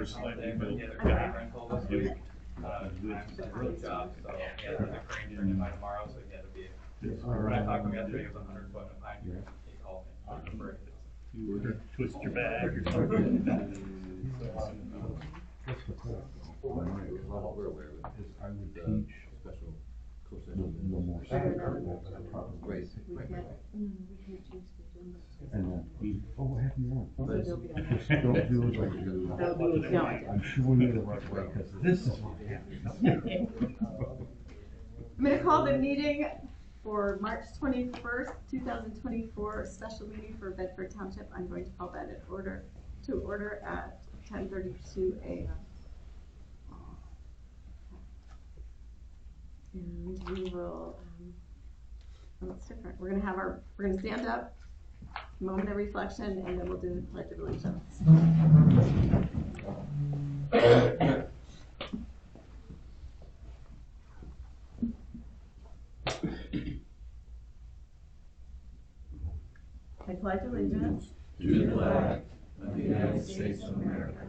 more slightly built. Yeah, they're doing rental this week. Real job, so yeah, there's a crane bringing by tomorrow, so he had to be. When I talked to him yesterday, he was 100 foot in a pine tree. He called me. You were to twist your back or something. That's the point. We're aware of it. I would teach special the more second but I probably right. And then what happened to that? Just don't do it like you do. I'm showing you the right way because this is what happened. I'm going to call the meeting for March 21st, 2024, special meeting for Bedford Township. I'm going to call that to order at 10:32 a.m. And we will, oh, it's different. We're going to stand up, moment of reflection, and then we'll do the Pledge of Allegiance. I pledge allegiance to the flag of the United States of America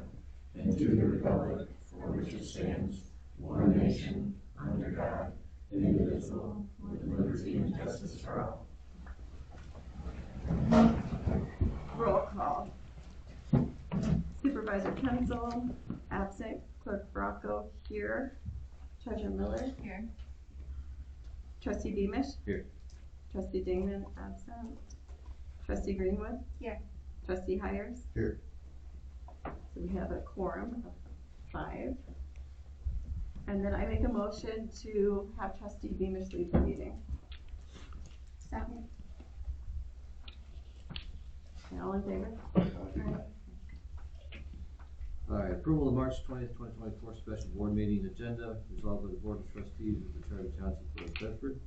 and to the republic for which it stands, one nation, under God, indivisible, with liberty and justice for all. Roll call. Supervisor Kensel, absent. Clerk Bracco, here. Treasurer Miller, here. Trustee Beamish, Here. Trustee Dingman, absent. Trustee Greenwood, here. Trustee Hires, Here. So we have a quorum of 5. And then I make a motion to have Trustee Beamish lead the meeting. Second. All in favor? All right, approval of March 20th, 2024 special board meeting agenda. Resolved by the Board of Trustees of the Charter Township of Bedford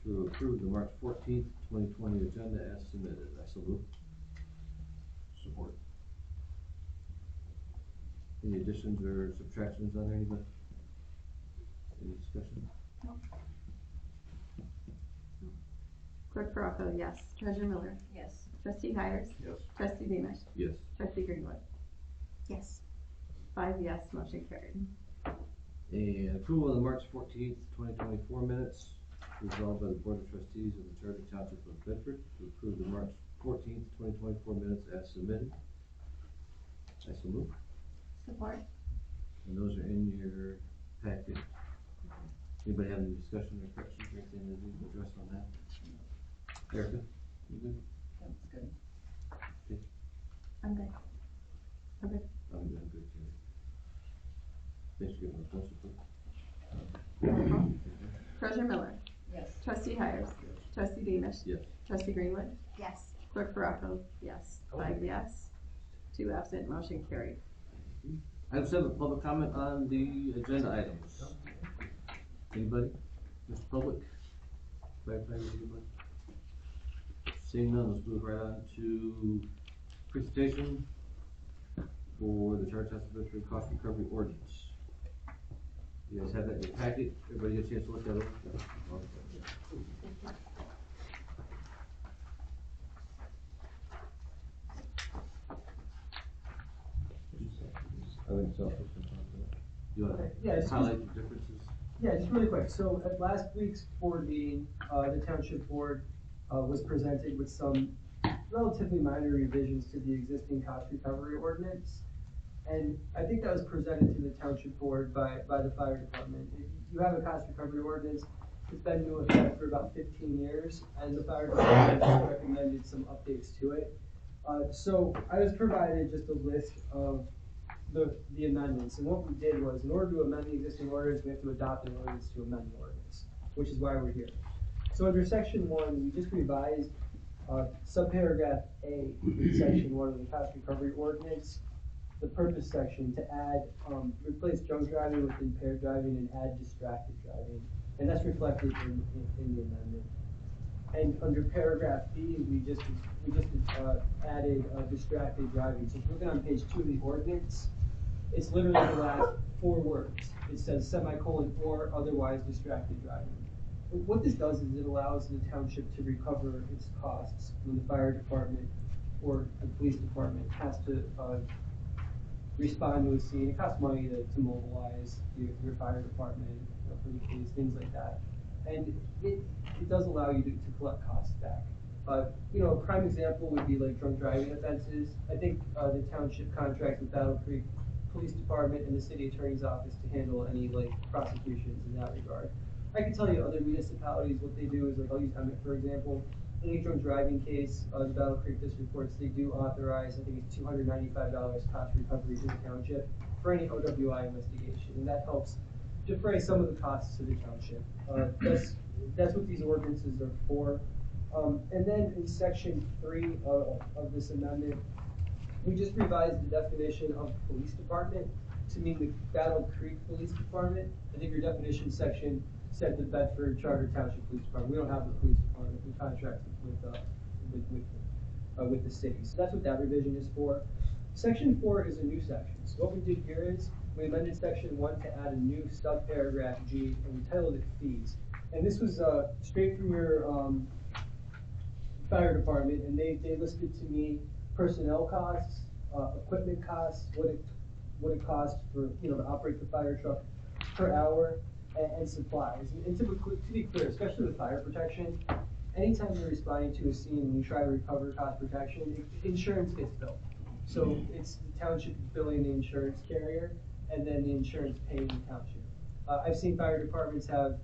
to approve the March 14th, 2020 agenda as submitted. I salute. Support. Any additions or subtractions on there, anybody? Any discussion? No. Clerk Bracco, yes. Treasurer Miller, Yes. Trustee Hires, Yes. Trustee Beamish, Yes. Trustee Greenwood. Yes. 5 yes, motion carried. And approval of the March 14th, 2024 minutes. Resolved by the Board of Trustees of the Charter Township of Bedford to approve the March 14th, 2024 minutes as submitted. I salute. Support. And those are in your packet. Anybody have any discussion or questions or anything that you can address on that? Erica, you good? That's good. Okay. I'm good. Okay. I'm good too. Thanks for giving us one support. Treasurer Miller, Yes. Trustee Hires, Trustee Beamish, Yes. Trustee Greenwood, Yes. Clerk Bracco, yes. 5 yes, 2 absent, motion carried. Item 7, public comment on the agenda items. Anybody? Mr. Public? Firefighters, anybody? Seeing none, let's move right on to presentation for the Charter Township of Bedford cost recovery ordinance. You guys have that in your packet? Everybody get a chance to look at it? I think so. You want to highlight the differences? Yeah, just really quick. So at last week's board meeting, the township board was presented with some relatively minor revisions to the existing cost recovery ordinance. And I think that was presented to the township board by the fire department. You have a cost recovery ordinance. It's been in effect for about 15 years, and the fire department has recommended some updates to it. So I was provided just a list of the amendments, and what we did was, in order to amend the existing ordinance, we have to adopt an ordinance to amend the ordinance, which is why we're here. So under section 1, we just revised subparagraph A in section 1 of the cost recovery ordinance, the purpose section, to add, replace drunk driving with impaired driving and add distracted driving, and that's reflected in the amendment. And under paragraph B, we just added distracted driving. So if you're looking on page 2 of the ordinance, it's literally the last 4 words. It says semicolon or otherwise distracted driving. And what this does is it allows the township to recover its costs when the fire department or the police department has to respond to a scene. It costs money to mobilize your fire department, for the police, things like that. And it does allow you to collect costs back. A prime example would be like drunk driving offenses. I think the township contracts with Battle Creek Police Department and the city attorney's office to handle any like prosecutions in that regard. I can tell you other municipalities, what they do is, like, I'll use Emmett for example. Any drunk driving case, the Battle Creek District Courts, they do authorize, I think it's $295 cost recovery to the township for any OWI investigation, and that helps defray some of the costs to the township. That's what these ordinances are for. And then in section 3 of this amendment, we just revised the definition of police department to mean the Battle Creek Police Department. I think your definition section said the Bedford Charter Township Police Department. We don't have the police department. We contract with the city. So that's what that revision is for. Section 4 is a new section. So what we did here is we amended section 1 to add a new subparagraph G, and we titled it fees. And this was straight from your fire department, and they listed to me personnel costs, equipment costs, what it costs for to operate the fire truck per hour, and supplies. And to be clear, especially with fire protection, anytime you're responding to a scene and you try to recover cost protection, insurance gets billed. So it's the township billing the insurance carrier, and then the insurance paying the township. I've seen fire departments have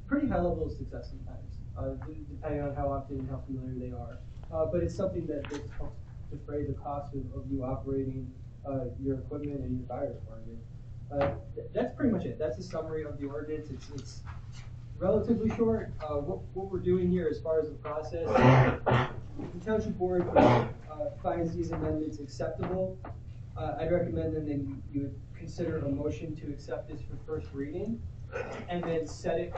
pretty high level of success sometimes, depending on how often and how familiar they are. But it's something that helps defray the cost of you operating your equipment and your fire department. That's pretty much it. That's a summary of the ordinance. It's relatively short. What we're doing here as far as the process, the township board finds these amendments acceptable. I'd recommend then that you would consider a motion to accept this for first reading, and then set it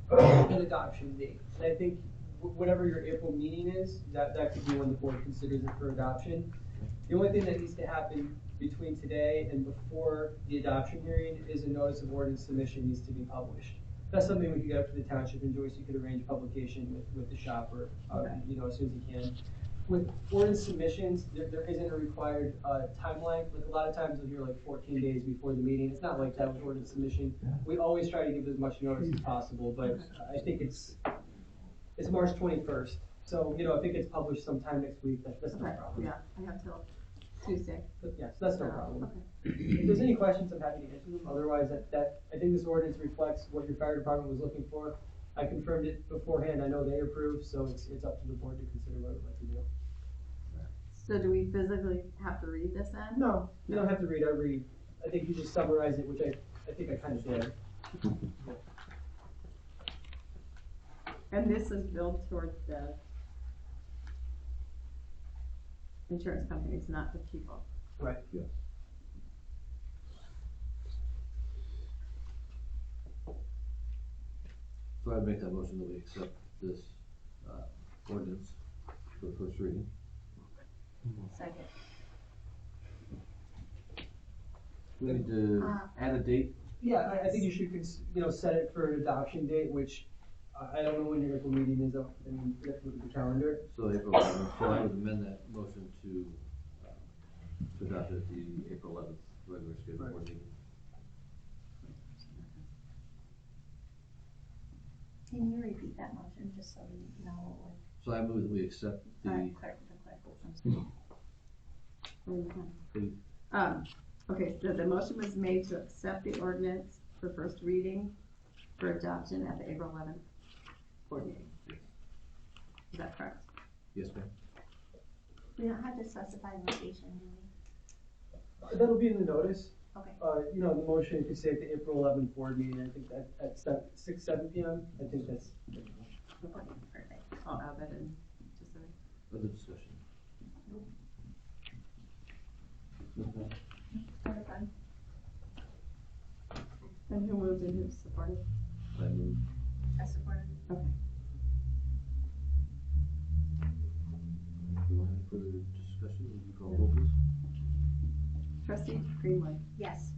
for an adoption date. And I think whatever your April meeting is, that could be when the board considers it for adoption. The only thing that needs to happen between today and before the adoption hearing is a notice of ordinance submission needs to be published. That's something we could get up to the township, and Joyce, you could arrange publication with the shopper, as soon as you can. With ordinance submissions, there isn't a required timeline. Like, a lot of times you'll hear like 14 days before the meeting. It's not like that with ordinance submission. We always try to give as much notice as possible, but I think it's March 21st. So, if it gets published sometime next week, that's no problem. Yeah, I have till Tuesday. But yes, that's no problem. Okay. If there's any questions, I'm happy to answer them. Otherwise, I think this ordinance reflects what your fire department was looking for. I confirmed it beforehand. I know they approved, so it's up to the board to consider what it would like to do. So do we physically have to read this then? No, you don't have to read every. I think you just summarize it, which I think I kind of did. And this is billed towards the insurance companies, not the people. Right. Yes. So I'd make that motion that we accept this ordinance for the first reading. Second. We need to add a date. Yeah, I think you should set it for an adoption date, which I don't know when your April meeting is. I mean, you have to look at the calendar. So April 11th. So I would amend that motion to adopt it at the April 11th regular scheduled board meeting. Can you repeat that motion, just so we know what So I move that we accept the. clerk. Please. Okay, so the motion was made to accept the ordinance for first reading for adoption at the April 11th board meeting. Is that correct? Yes, ma'am. We don't have to specify location, do we? That'll be in the notice. Okay. The motion, you could say at the April 11th board meeting. I think that at 7 p.m. I think that's. Okay, perfect. I'll add that in just a Other discussion. And who moved and who supported? I move. I support it. Okay. Do you want any further discussion? Would you call the roll, please? Trustee Greenwood, Yes.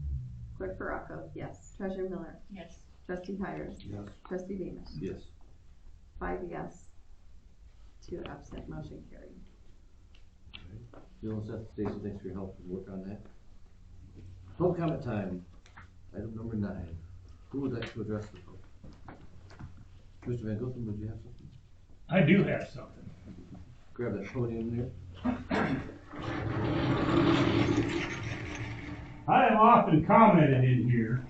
Clerk Baraco, yes. Treasurer Miller, Yes. Trustee Hires, Yes. Trustee Beamish. Yes. 5 yes, 2 absent, motion carried. You all set, Stacy, thanks for your help and work on that. Public comment time, item number 9. Who would like to address the public? Mr. Van Goten, would you have something? I do have something. Grab that podium there. I have often commented in here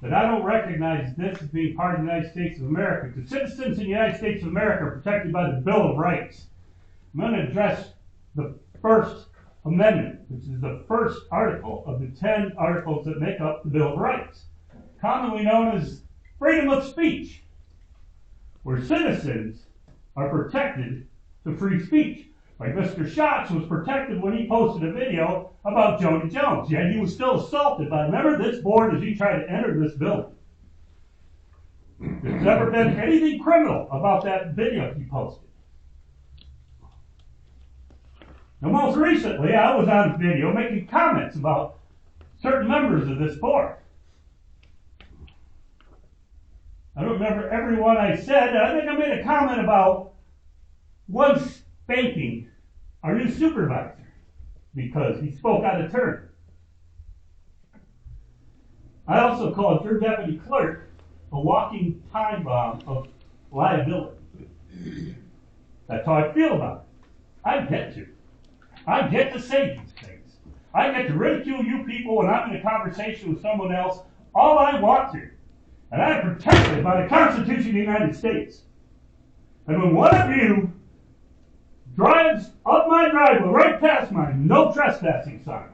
that I don't recognize this as being part of the United States of America, because citizens in the United States of America are protected by the Bill of Rights. I'm going to address the First Amendment, which is the first article of the 10 articles that make up the Bill of Rights, commonly known as freedom of speech, where citizens are protected to free speech. Like Mr. Schatz was protected when he posted a video about Jody Jones, yet he was still assaulted by a member of this board as he tried to enter this building. There's never been anything criminal about that video he posted. Now, most recently, I was on video making comments about certain members of this board. I don't remember every one I said. I think I made a comment about one spanking our new supervisor because he spoke out of turn. I also called your deputy clerk a walking time bomb of liability. That's how I feel about it. I get to say these things. I get to ridicule you people when I'm in a conversation with someone else all I want to. And I'm protected by the Constitution of the United States. And when one of you drives up my driveway right past my no trespassing sign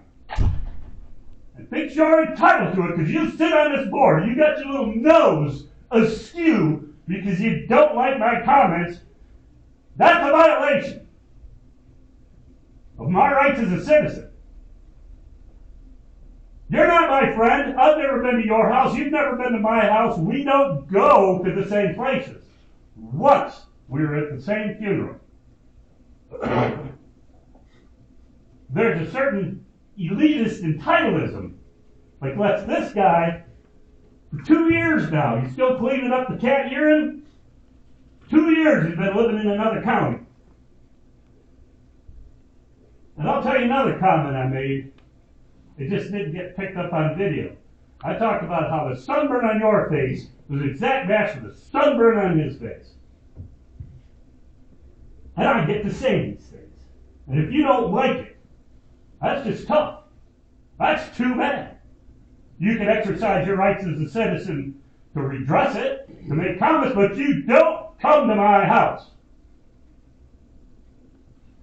and thinks you're entitled to it because you sit on this board, you got your little nose askew because you don't like my comments, that's a violation of my rights as a citizen. You're not my friend. I've never been to your house. You've never been to my house. We don't go to the same places. Once we were at the same funeral. There's a certain elitist entitleism. Like, let's this guy, for 2 years now, he's still cleaning up the cat urine. 2 years he's been living in another county. And I'll tell you another comment I made. It just didn't get picked up on video. I talked about how the sunburn on your face was an exact match for the sunburn on his face. And I get to say these things. And if you don't like it, that's just tough. That's too bad. You can exercise your rights as a citizen to redress it, to make comments, but you don't come to my house.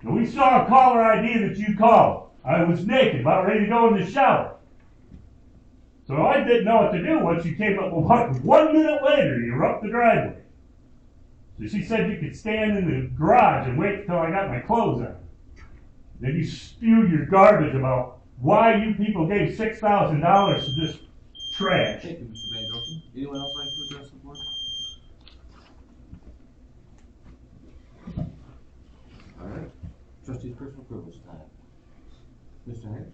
And we saw a caller ID that you called. I was naked, about ready to go in the shower. So I didn't know what to do once you came up with 1 minute later, you're up the driveway. So she said you could stand in the garage and wait until I got my clothes on. Then you spewed your garbage about why you people gave $6,000 to this trash. Thank you, Mr. Van Goten. Anyone else like to address the board? All right. Trustees' personal privilege time. Mr. Harris?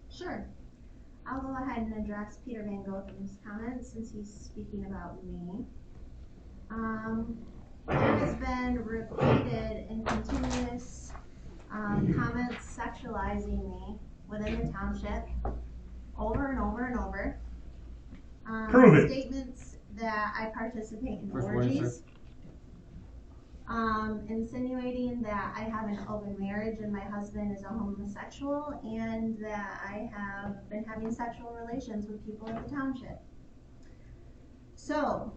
Sure. I'll go ahead and address Peter Van Goten's comments since he's speaking about me. There has been repeated and continuous comments sexualizing me within the township over and over and over. Prove it. Statements that I participate in First warning, orgies. Insinuating that I have an open marriage and my husband is a homosexual and that I have been having sexual relations with people in the township. So,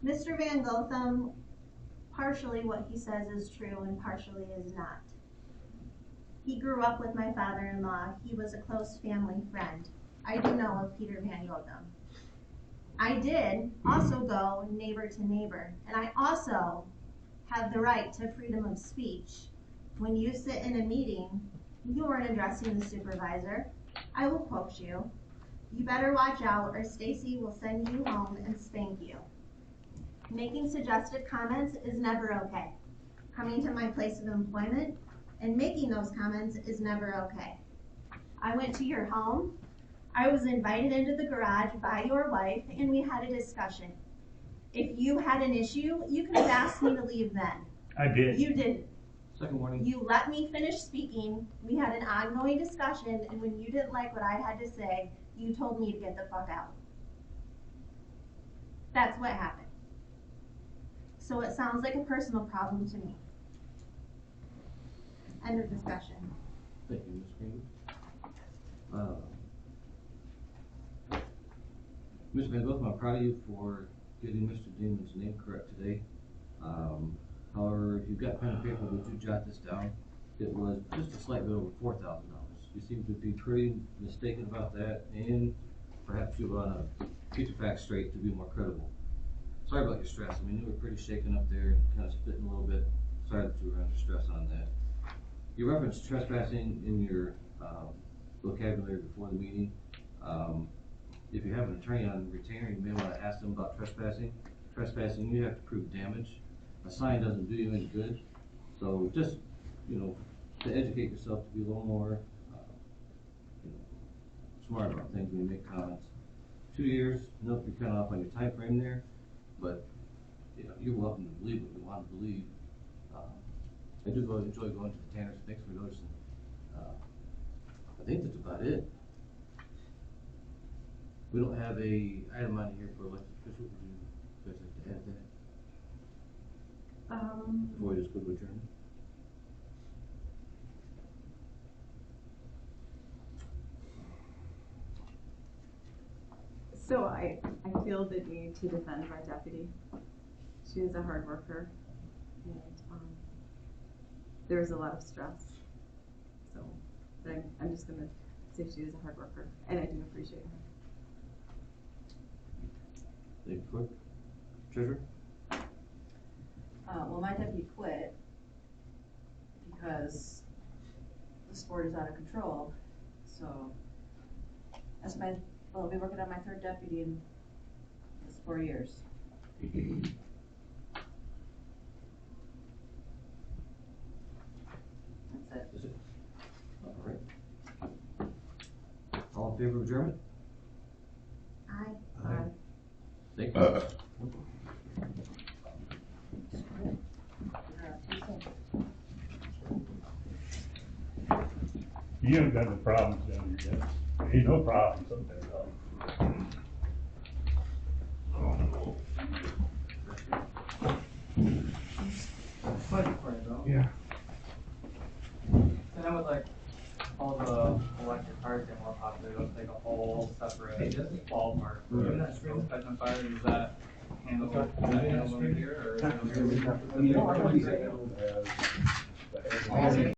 Mr. Van Goten, partially what he says is true and partially is not. He grew up with my father-in-law. He was a close family friend. I do know of Peter Van Goten. I did also go neighbor to neighbor, and I also have the right to freedom of speech. When you sit in a meeting, you weren't addressing the supervisor. I will quote you. You better watch out or Stacy will send you home and spank you. Making suggestive comments is never okay. Coming to my place of employment and making those comments is never okay. I went to your home. I was invited into the garage by your wife and we had a discussion. If you had an issue, you could have asked me to leave then. I did. You didn't. Second warning. You let me finish speaking, we had an ongoing discussion, and when you didn't like what I had to say, you told me to get the fuck out. That's what happened. So it sounds like a personal problem to me. End of discussion. Thank you, Ms. Green. Ms. Van Gotham, I'm proud of you for getting Mr. Demon's name correct today. However, if you've got pen and paper, would you jot this down? It was just a slight bit over $4,000. You seem to be pretty mistaken about that, and perhaps you want to get your facts straight to be more credible. Sorry about your stress. I mean, you were pretty shaken up there, kind of spitting a little bit. Sorry that you were under stress on that. You referenced trespassing in your vocabulary before the meeting. If you have an attorney on retainer, you may want to ask them about trespassing. Trespassing, you have to prove damage. A sign doesn't do you any good. So just, to educate yourself to be a little more, smart about things when you make comments. 2 years, if you're kind of off on your time frame there, but you're welcome to believe what you want to believe. I do enjoy going to the Tanners. Thanks for noticing. I think that's about it. We don't have a item on here for elected officials. Would you guys like to add that? Before we just go to adjournment? So I feel the need to defend my deputy. She is a hard worker, and there is a lot of stress. So I'm just gonna say she is a hard worker, and I do appreciate her. Thank you, Clerk. Treasurer? Well, my deputy quit because the sport is out of control. So I'll be working on my third deputy in this 4 years. That's it. Is it? All right. All in favor of adjournment? Aye. Thank you. You haven't got no problems down here yet. Ain't no problems up there, though. Question for you though. Yeah. And then with like all the electric cars getting more popular, let's take a whole separate ballpark for suspension fire. Does that handle over here or?